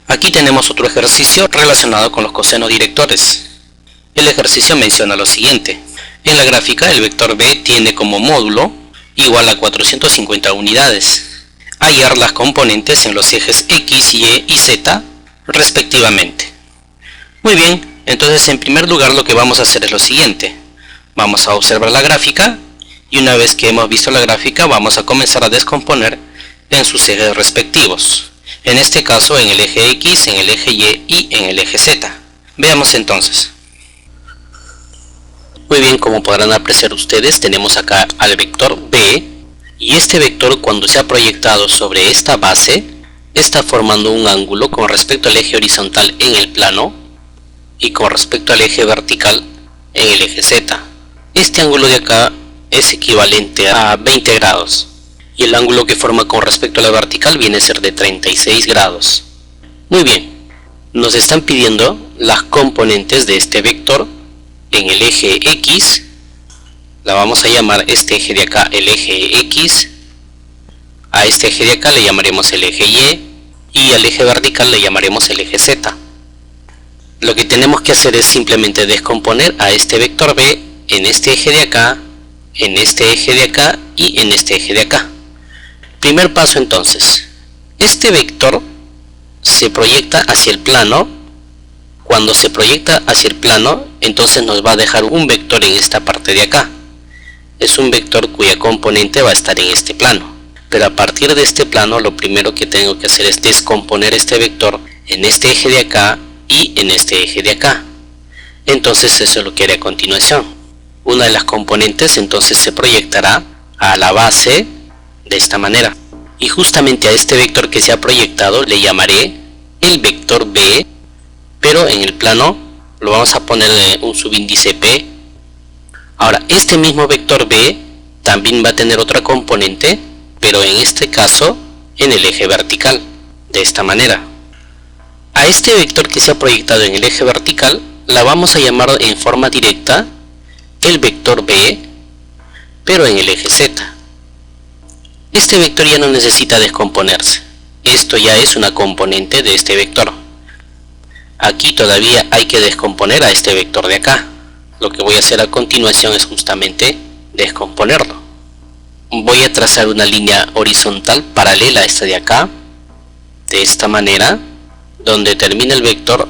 Aquí tenemos otro ejercicio relacionado con los cosenos directores. El ejercicio menciona lo siguiente. En la gráfica el vector b tiene como módulo igual a 450 unidades. Hallar las componentes en los ejes x, y y z respectivamente. Muy bien, entonces en primer lugar lo que vamos a hacer es lo siguiente. Vamos a observar la gráfica y una vez que hemos visto la gráfica vamos a comenzar a descomponer en sus ejes respectivos. En este caso en el eje X, en el eje Y y en el eje Z. Veamos entonces. Muy bien, como podrán apreciar ustedes, tenemos acá al vector B, y este vector cuando se ha proyectado sobre esta base está formando un ángulo con respecto al eje horizontal en el plano y con respecto al eje vertical en el eje Z. Este ángulo de acá es equivalente a 20 grados y el ángulo que forma con respecto a la vertical viene a ser de 36 grados. Muy bien, nos están pidiendo las componentes de este vector en el eje X. La vamos a llamar este eje de acá el eje X, a este eje de acá le llamaremos el eje y al eje vertical le llamaremos el eje Z. Lo que tenemos que hacer es simplemente descomponer a este vector B en este eje de acá, en este eje de acá y en este eje de acá. Primer paso entonces, este vector se proyecta hacia el plano. Cuando se proyecta hacia el plano, entonces nos va a dejar un vector en esta parte de acá. Es un vector cuya componente va a estar en este plano. Pero a partir de este plano, lo primero que tengo que hacer es descomponer este vector en este eje de acá y en este eje de acá. Entonces eso es lo que haré a continuación. Una de las componentes entonces se proyectará a la base de esta manera. Y justamente a este vector que se ha proyectado le llamaré el vector B, pero en el plano lo vamos a poner un subíndice P. Ahora, este mismo vector B también va a tener otra componente, pero en este caso en el eje vertical, de esta manera. A este vector que se ha proyectado en el eje vertical la vamos a llamar en forma directa el vector B, pero en el eje Z. Este vector ya no necesita descomponerse. Esto ya es una componente de este vector. Aquí todavía hay que descomponer a este vector de acá. Lo que voy a hacer a continuación es justamente descomponerlo. Voy a trazar una línea horizontal paralela a esta de acá, de esta manera, donde termina el vector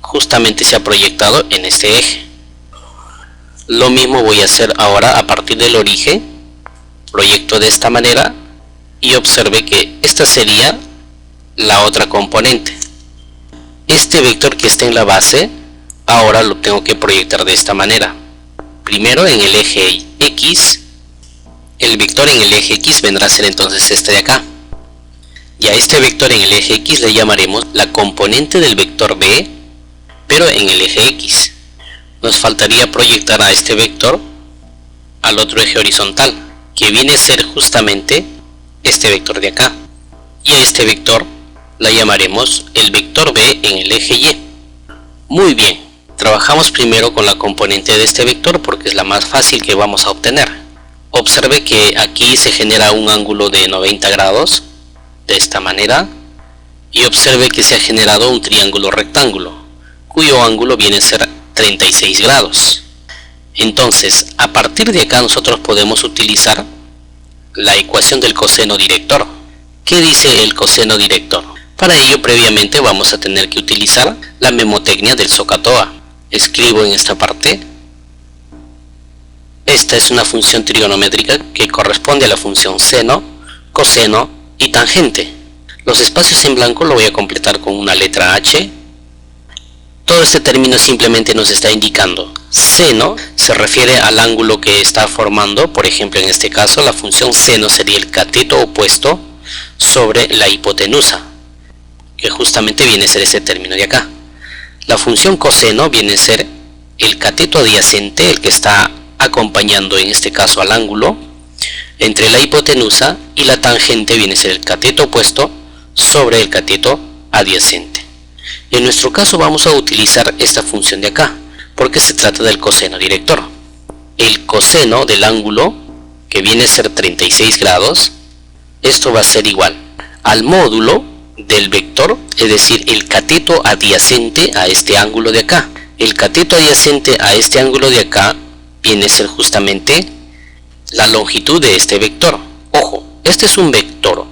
justamente se ha proyectado en este eje. Lo mismo voy a hacer ahora a partir del origen. Proyecto de esta manera y observe que esta sería la otra componente. Este vector que está en la base ahora lo tengo que proyectar de esta manera. Primero en el eje X, el vector en el eje X vendrá a ser entonces este de acá. Y a este vector en el eje X le llamaremos la componente del vector B, pero en el eje X. Nos faltaría proyectar a este vector al otro eje horizontal, que viene a ser justamente este vector de acá. Y a este vector la llamaremos el vector B en el eje Y. Muy bien, trabajamos primero con la componente de este vector porque es la más fácil que vamos a obtener. Observe que aquí se genera un ángulo de 90 grados, de esta manera, y observe que se ha generado un triángulo rectángulo, cuyo ángulo viene a ser 36 grados. Entonces, a partir de acá nosotros podemos utilizar la ecuación del coseno director. ¿Qué dice el coseno director? Para ello, previamente vamos a tener que utilizar la memotecnia del SOHCAHTOA. Escribo en esta parte. Esta es una función trigonométrica que corresponde a la función seno, coseno y tangente. Los espacios en blanco lo voy a completar con una letra H. Todo este término simplemente nos está indicando seno, se refiere al ángulo que está formando. Por ejemplo, en este caso la función seno sería el cateto opuesto sobre la hipotenusa, que justamente viene a ser este término de acá. La función coseno viene a ser el cateto adyacente, el que está acompañando en este caso al ángulo entre la hipotenusa, y la tangente viene a ser el cateto opuesto sobre el cateto adyacente. En nuestro caso vamos a utilizar esta función de acá, porque se trata del coseno director. El coseno del ángulo, que viene a ser 36 grados, esto va a ser igual al módulo del vector, es decir, el cateto adyacente a este ángulo de acá. El cateto adyacente a este ángulo de acá viene a ser justamente la longitud de este vector. Ojo, este es un vector.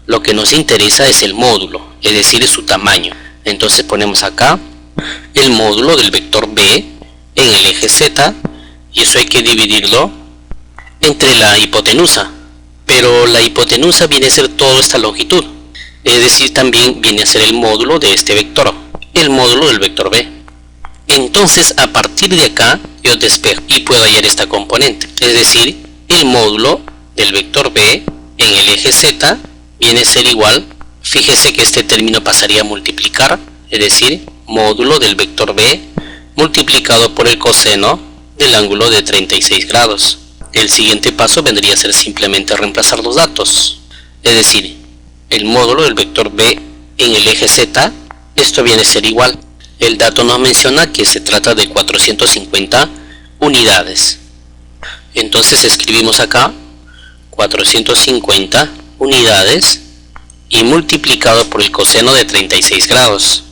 Lo que nos interesa es el módulo, es decir, su tamaño. Entonces ponemos acá el módulo del vector B en el eje Z, y eso hay que dividirlo entre la hipotenusa. Pero la hipotenusa viene a ser toda esta longitud, es decir, también viene a ser el módulo de este vector, el módulo del vector B. Entonces, a partir de acá, yo despejo y puedo hallar esta componente, es decir, el módulo del vector B en el eje Z viene a ser igual, fíjese que este término pasaría a multiplicar, es decir, módulo del vector B multiplicado por el coseno del ángulo de 36 grados. El siguiente paso vendría a ser simplemente reemplazar los datos, es decir, el módulo del vector B en el eje Z, esto viene a ser igual. El dato nos menciona que se trata de 450 unidades. Entonces escribimos acá 450 unidades y multiplicado por el coseno de 36 grados.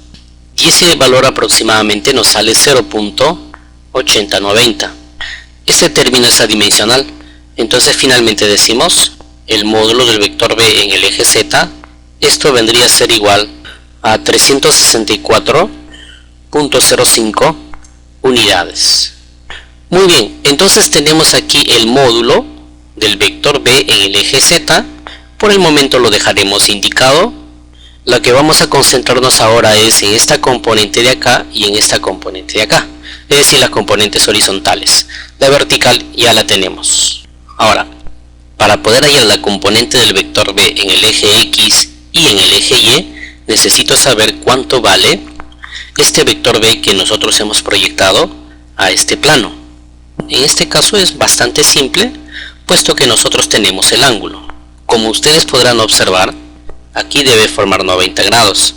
Y ese valor aproximadamente nos sale 0.8090. Este término es adimensional. Entonces finalmente decimos el módulo del vector B en el eje Z, esto vendría a ser igual a 364.05 unidades. Muy bien, entonces tenemos aquí el módulo del vector B en el eje Z. Por el momento lo dejaremos indicado. Lo que vamos a concentrarnos ahora es en esta componente de acá y en esta componente de acá, es decir, las componentes horizontales. La vertical ya la tenemos. Ahora, para poder hallar la componente del vector B en el eje X y en el eje Y, necesito saber cuánto vale este vector B que nosotros hemos proyectado a este plano. En este caso es bastante simple, puesto que nosotros tenemos el ángulo. Como ustedes podrán observar, aquí debe formar 90 grados.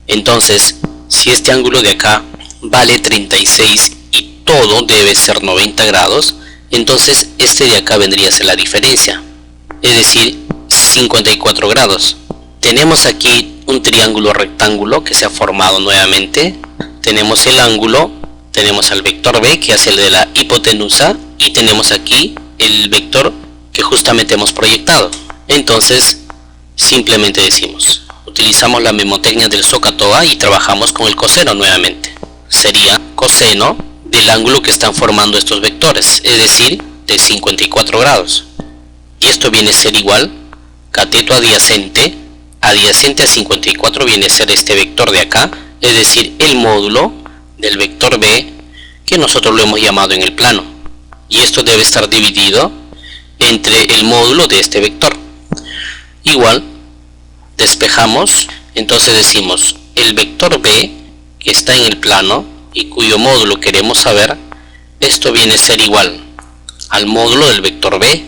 Entonces, si este ángulo de acá vale 36 y todo debe ser 90 grados, entonces este de acá vendría a ser la diferencia, es decir, 54 grados. Tenemos aquí un triángulo rectángulo que se ha formado nuevamente. Tenemos el ángulo, tenemos al vector B que hace el de la hipotenusa y tenemos aquí el vector que justamente hemos proyectado. Entonces simplemente decimos, utilizamos la mnemotecnia del SOHCAHTOA y trabajamos con el coseno nuevamente. Sería coseno del ángulo que están formando estos vectores, es decir, de 54 grados. Y esto viene a ser igual, cateto adyacente a 54 viene a ser este vector de acá, es decir, el módulo del vector B que nosotros lo hemos llamado en el plano. Y esto debe estar dividido entre el módulo de este vector. Igual, despejamos, entonces decimos el vector B que está en el plano y cuyo módulo queremos saber, esto viene a ser igual al módulo del vector B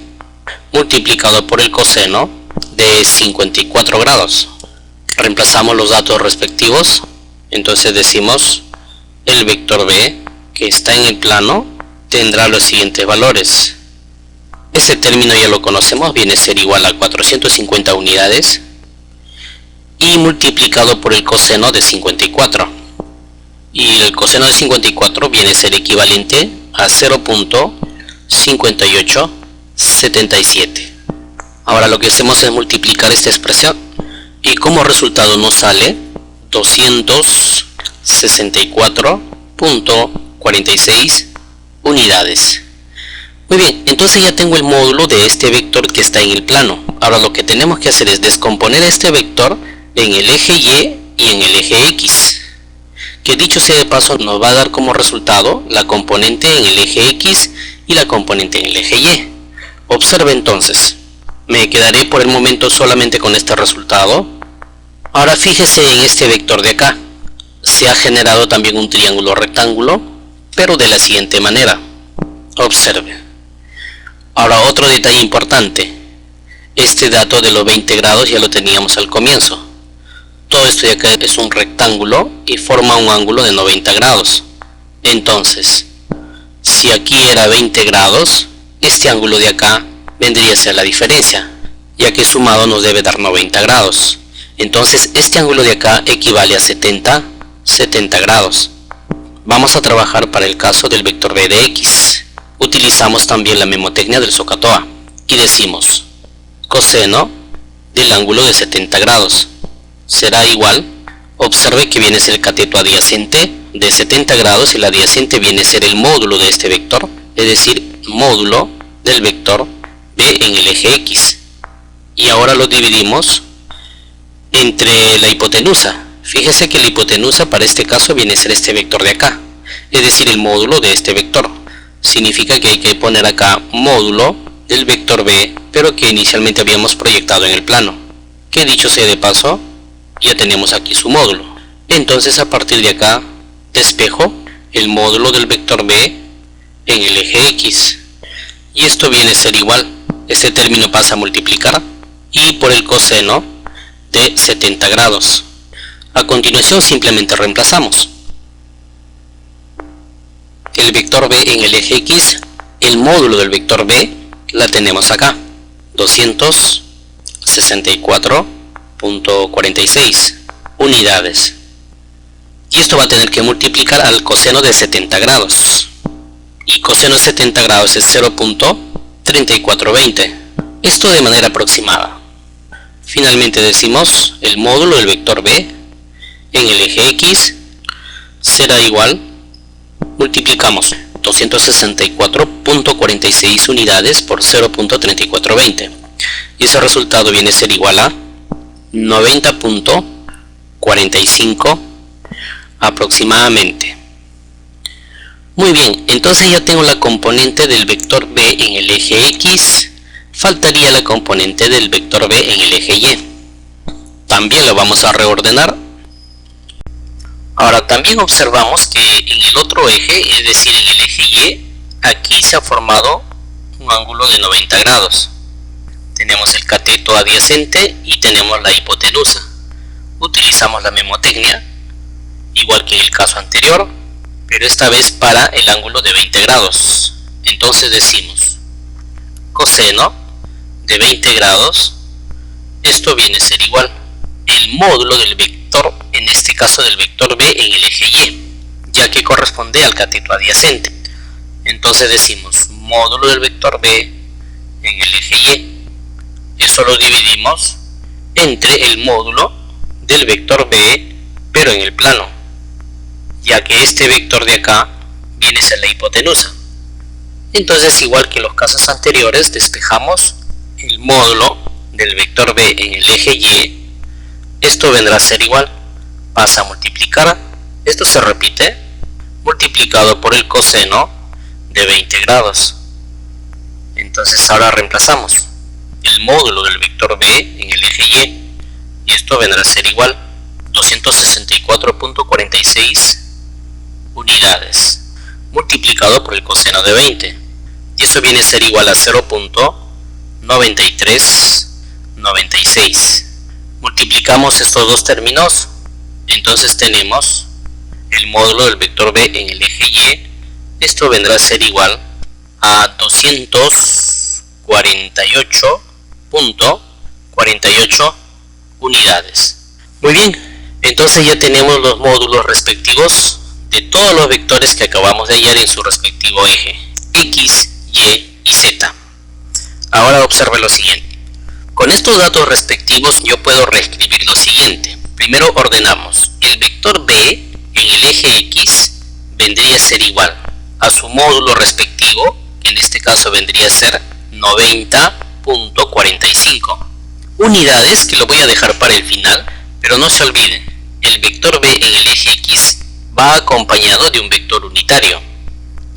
multiplicado por el coseno de 54 grados. Reemplazamos los datos respectivos, entonces decimos el vector B que está en el plano tendrá los siguientes valores. Este término ya lo conocemos, viene a ser igual a 450 unidades y multiplicado por el coseno de 54. Y el coseno de 54 viene a ser equivalente a 0.5877. Ahora lo que hacemos es multiplicar esta expresión y como resultado nos sale 264.46 unidades. Muy bien, entonces ya tengo el módulo de este vector que está en el plano. Ahora lo que tenemos que hacer es descomponer este vector en el eje Y y en el eje X, que dicho sea de paso nos va a dar como resultado la componente en el eje X y la componente en el eje Y. Observe entonces, me quedaré por el momento solamente con este resultado. Ahora fíjese en este vector de acá, se ha generado también un triángulo rectángulo, pero de la siguiente manera. Observe. Ahora otro detalle importante, este dato de los 20 grados ya lo teníamos al comienzo. Todo esto de acá es un rectángulo y forma un ángulo de 90 grados. Entonces, si aquí era 20 grados, este ángulo de acá vendría a ser la diferencia, ya que sumado nos debe dar 90 grados. Entonces este ángulo de acá equivale a 70 grados. Vamos a trabajar para el caso del vector b de x. Utilizamos también la memotecnia del SOHCAHTOA y decimos coseno del ángulo de 70 grados será igual, observe que viene a ser el cateto adyacente de 70 grados y el adyacente viene a ser el módulo de este vector, es decir, módulo del vector b en el eje x. Y ahora lo dividimos entre la hipotenusa. Fíjese que la hipotenusa para este caso viene a ser este vector de acá, es decir, el módulo de este vector. Significa que hay que poner acá módulo del vector b, pero que inicialmente habíamos proyectado en el plano, que dicho sea de paso, ya tenemos aquí su módulo. Entonces a partir de acá despejo el módulo del vector b en el eje x, y esto viene a ser igual, este término pasa a multiplicar, y por el coseno de 70 grados. A continuación simplemente reemplazamos el vector b en el eje x, el módulo del vector b la tenemos acá, 264.46 unidades, y esto va a tener que multiplicar al coseno de 70 grados, y coseno de 70 grados es 0.3420, esto de manera aproximada. Finalmente decimos el módulo del vector b en el eje x será igual, multiplicamos 264.46 unidades por 0.3420 y ese resultado viene a ser igual a 90.45 aproximadamente. Muy bien, entonces ya tengo la componente del vector b en el eje x, faltaría la componente del vector b en el eje y. También lo vamos a reordenar. Ahora también observamos que en el otro eje, es decir en el eje y, aquí se ha formado un ángulo de 90 grados. Tenemos el cateto adyacente y tenemos la hipotenusa. Utilizamos la memotecnia, igual que en el caso anterior, pero esta vez para el ángulo de 20 grados. Entonces decimos coseno de 20 grados, esto viene a ser igual el módulo del vector, en este caso del vector b en el eje y, ya que corresponde al cateto adyacente. Entonces decimos módulo del vector b en el eje y, eso lo dividimos entre el módulo del vector b pero en el plano, ya que este vector de acá viene a ser la hipotenusa. Entonces, igual que en los casos anteriores, despejamos el módulo del vector b en el eje y, esto vendrá a ser igual, pasa a multiplicar, esto se repite, multiplicado por el coseno de 20 grados. Entonces ahora reemplazamos el módulo del vector b en el eje y esto vendrá a ser igual 264.46 unidades multiplicado por el coseno de 20, y eso viene a ser igual a 0.9396. Multiplicamos estos dos términos, entonces tenemos el módulo del vector b en el eje y, esto vendrá a ser igual a 248.48 unidades. Muy bien, entonces ya tenemos los módulos respectivos de todos los vectores que acabamos de hallar en su respectivo eje, x, y y z. Ahora observe lo siguiente. Con estos datos respectivos yo puedo reescribir lo siguiente. Primero ordenamos. El vector b en el eje x vendría a ser igual a su módulo respectivo, que en este caso vendría a ser 90.45 unidades, que lo voy a dejar para el final, pero no se olviden, el vector b en el eje x va acompañado de un vector unitario,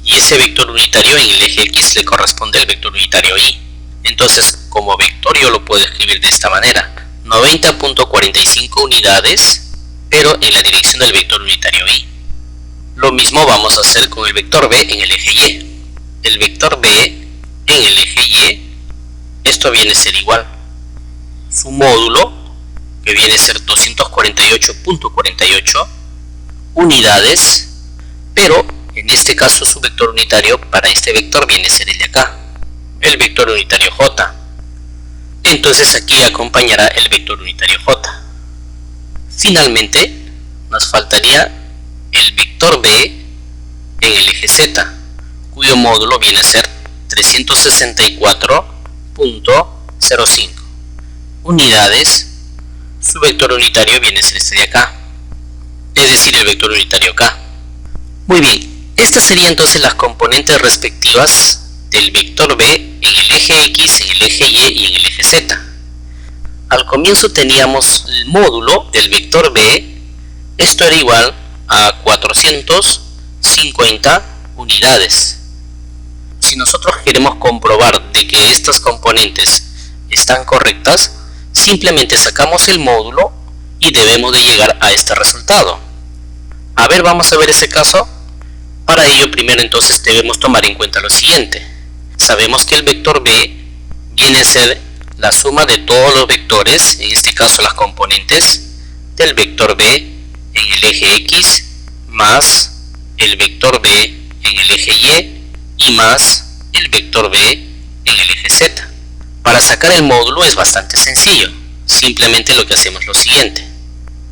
y ese vector unitario en el eje x le corresponde al vector unitario y. Entonces, como vector yo lo puedo escribir de esta manera, 90.45 unidades, pero en la dirección del vector unitario y. Lo mismo vamos a hacer con el vector b en el eje y. El vector b en el eje y, esto viene a ser igual, su módulo, que viene a ser 248.48 unidades, pero en este caso su vector unitario para este vector viene a ser el de acá, el vector unitario j. Entonces aquí acompañará el vector unitario j. Finalmente, nos faltaría el vector b en el eje z, cuyo módulo viene a ser 364.05 unidades. Su vector unitario viene a ser este de acá, es decir, el vector unitario k. Muy bien, estas serían entonces las componentes respectivas del vector b en el eje x, en el eje y y en el eje z. Al comienzo teníamos el módulo del vector b, esto era igual a 450 unidades. Si nosotros queremos comprobar de que estas componentes están correctas, simplemente sacamos el módulo y debemos de llegar a este resultado. A ver, vamos a ver ese caso. Para ello, primero entonces debemos tomar en cuenta lo siguiente. Sabemos que el vector b viene a ser la suma de todos los vectores, en este caso las componentes, del vector b en el eje x, más el vector b en el eje y más el vector b en el eje z. Para sacar el módulo es bastante sencillo. Simplemente lo que hacemos es lo siguiente.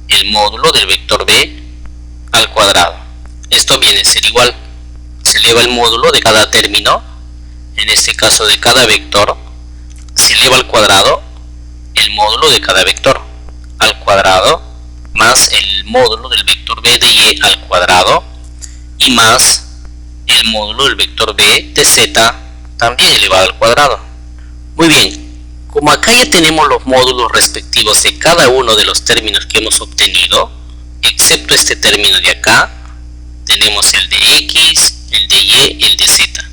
El módulo del vector b al cuadrado. Esto viene a ser igual. Se eleva el módulo de cada término, en este caso de cada vector, se eleva al cuadrado el módulo de cada vector al cuadrado, más el módulo del vector b de y al cuadrado, y más el módulo del vector b de z también elevado al cuadrado. Muy bien, como acá ya tenemos los módulos respectivos de cada uno de los términos que hemos obtenido, excepto este término de acá, tenemos el de x, el de y, el de z.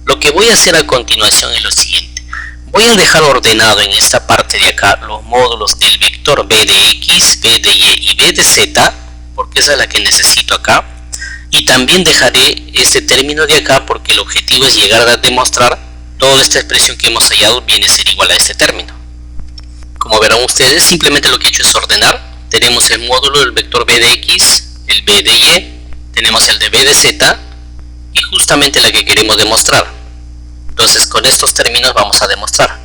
Lo que voy a hacer a continuación es lo siguiente. Voy a dejar ordenado en esta parte de acá los módulos del vector b de x, b de y b de z, porque esa es la que necesito acá. Y también dejaré este término de acá porque el objetivo es llegar a demostrar toda esta expresión que hemos hallado viene a ser igual a este término. Como verán ustedes, simplemente lo que he hecho es ordenar. Tenemos el módulo del vector b de x, el b de y, tenemos el de b de z y justamente la que queremos demostrar. Entonces con estos términos vamos a demostrar.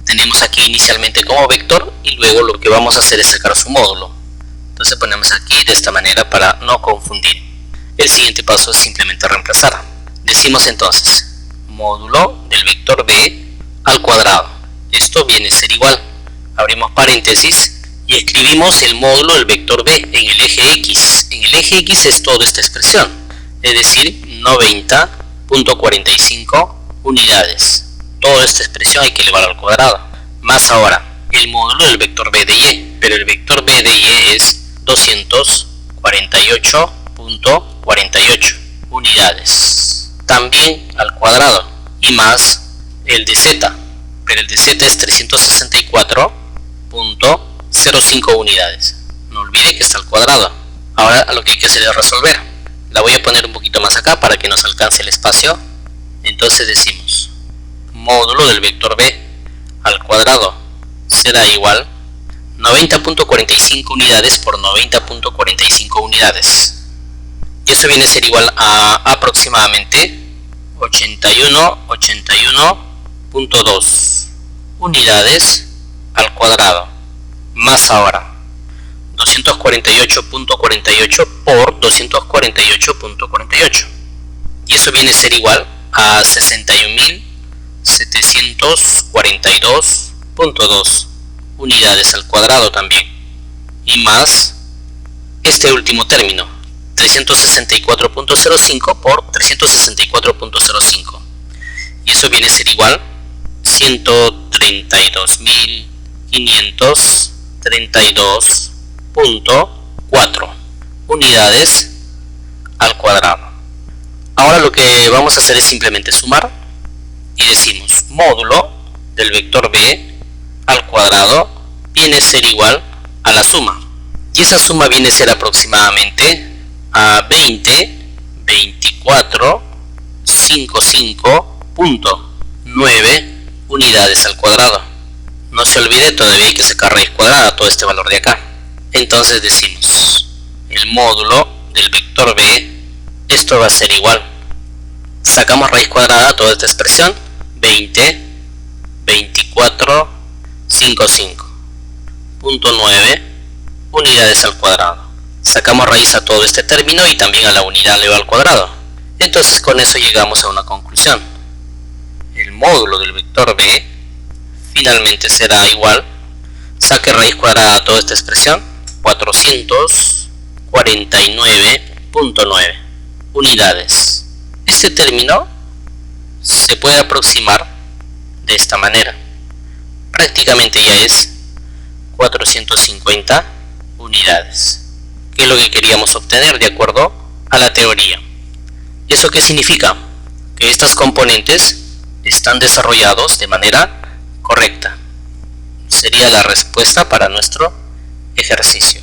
Tenemos aquí inicialmente como vector y luego lo que vamos a hacer es sacar su módulo. Entonces ponemos aquí de esta manera para no confundir. El siguiente paso es simplemente reemplazar. Decimos entonces módulo del vector b al cuadrado. Esto viene a ser igual. Abrimos paréntesis y escribimos el módulo del vector b en el eje x. En el eje x es toda esta expresión, es decir, 90.45 unidades. Toda esta expresión hay que elevar al cuadrado. Más ahora, el módulo del vector b de y, pero el vector b de y es 248.48 unidades. También al cuadrado. Y más el de z, pero el de z es 364.05 unidades. No olvide que está al cuadrado. Ahora lo que hay que hacer es resolver. La voy a poner un poquito más acá para que nos alcance el espacio. Entonces decimos módulo del vector b al cuadrado será igual 90.45 unidades por 90.45 unidades. Y eso viene a ser igual a aproximadamente 81.2 unidades al cuadrado. Más ahora 248.48 por 248.48. Y eso viene a ser igual a 61.742.2 unidades al cuadrado también. Y más este último término, 364.05 por 364.05. Y eso viene a ser igual 132.532.4 unidades al cuadrado. Ahora lo que vamos a hacer es simplemente sumar y decimos módulo del vector b al cuadrado viene a ser igual a la suma. Y esa suma viene a ser aproximadamente a 20.2455.9 unidades al cuadrado. No se olvide, todavía hay que sacar raíz cuadrada a todo este valor de acá. Entonces decimos el módulo del vector b, esto va a ser igual, sacamos raíz cuadrada a toda esta expresión, 20.2455.9 unidades al cuadrado. Sacamos raíz a todo este término y también a la unidad elevada al cuadrado. Entonces con eso llegamos a una conclusión. El módulo del vector b finalmente será igual, saque raíz cuadrada a toda esta expresión, 449.9 unidades. Este término se puede aproximar de esta manera. Prácticamente ya es 450 unidades, que es lo que queríamos obtener de acuerdo a la teoría. ¿Eso qué significa? Que estos componentes están desarrollados de manera correcta. Sería la respuesta para nuestro ejercicio.